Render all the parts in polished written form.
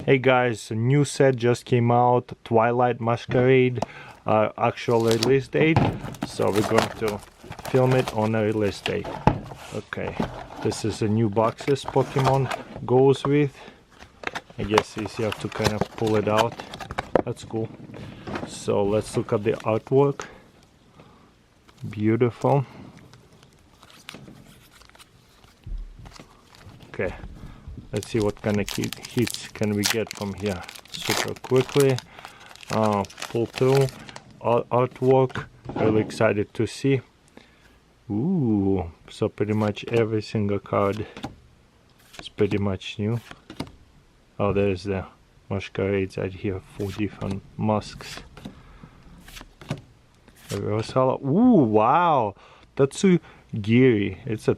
Hey guys, a new set just came out, Twilight Masquerade, actual release date. So we're going to film it on a release date. Okay, this is a new boxes Pokemon goes with. I guess easier to kind of pull it out. That's cool. So let's look at the artwork. Beautiful. Okay, let's see what kind of hits can we get from here super quickly. Pull through artwork, really excited to see. Ooh, so pretty much every single card is pretty much new. Oh, there's the masquerades right here, 4 different masks. Reverse hollow. Ooh, wow, that's so geary. It's a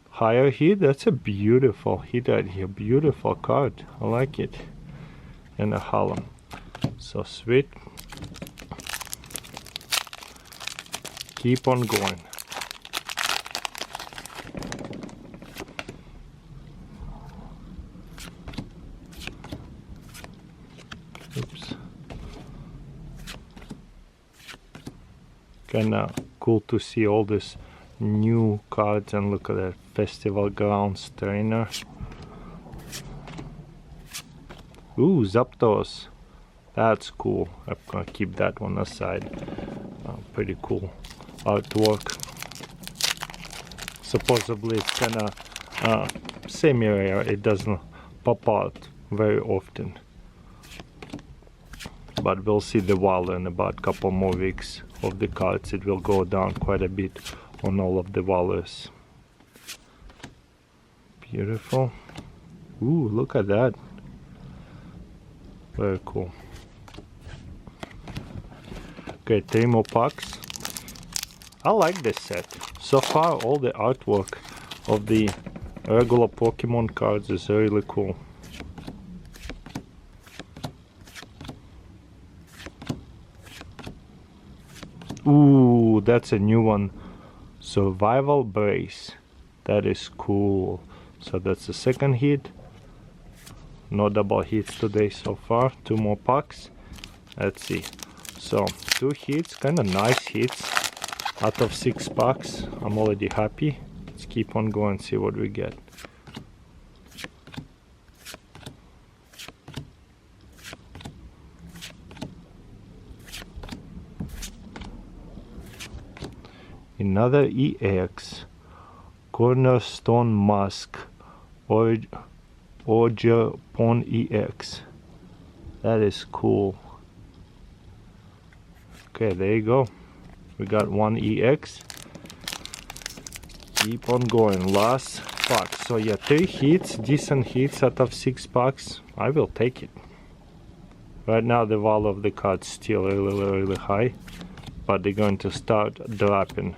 higher hit. That's a beautiful hit right here. Beautiful card. I like it. And a hollow. So sweet. Keep on going. Oops. Kinda cool to see all this new cards, and look at that festival grounds trainer. Ooh, Zapdos. That's cool. I'm gonna keep that one aside. Pretty cool artwork. Supposedly it's kinda semi-rare. It doesn't pop out very often. But we'll see the value in about a couple more weeks of the cards. It will go down quite a bit on all of the values. Beautiful. Ooh, look at that. Very cool. Okay, 3 more packs. I like this set. So far, all the artwork of the regular Pokemon cards is really cool. Ooh, that's a new one. Survival Brace. That is cool. So that's the second hit. No double hits today so far. 2 more packs. Let's see. So 2 hits, kind of nice hits out of 6 packs. I'm already happy. Let's keep on going, see what we get. Another EX, Cornerstone Mask, or Japan EX. That is cool. Okay, there you go. We got 1 EX. Keep on going. Last pack. So yeah, 3 hits, decent hits out of 6 packs. I will take it. Right now the value of the card's still really high, but they're going to start dropping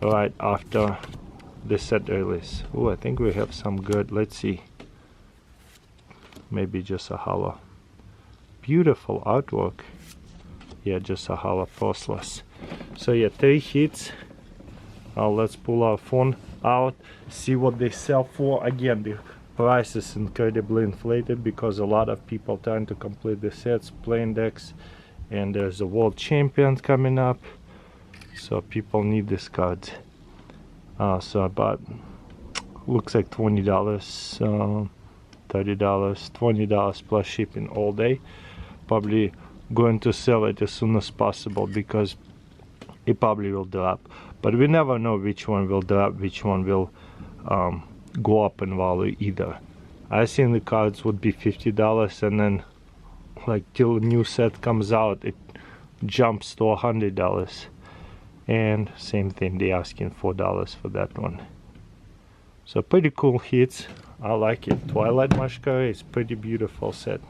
right after the set release. Oh, I think we have some good. Let's see. Maybe just a hollow. Beautiful artwork. Yeah, just a hollow, priceless. So yeah, 3 hits. Let's pull our phone out, see what they sell for. Again, the price is incredibly inflated because a lot of people trying to complete the sets, playing decks, and there's a world champion coming up. So people need these cards. So about, looks like $20, $30, $20 plus shipping all day. Probably going to sell it as soon as possible because it probably will drop. But we never know which one will drop, which one will go up in value either. I think the cards would be $50, and then like till a new set comes out, it jumps to $100. And same thing, they asking $4 for that one. So pretty cool hits. I like it. Twilight Masquerade is pretty beautiful set.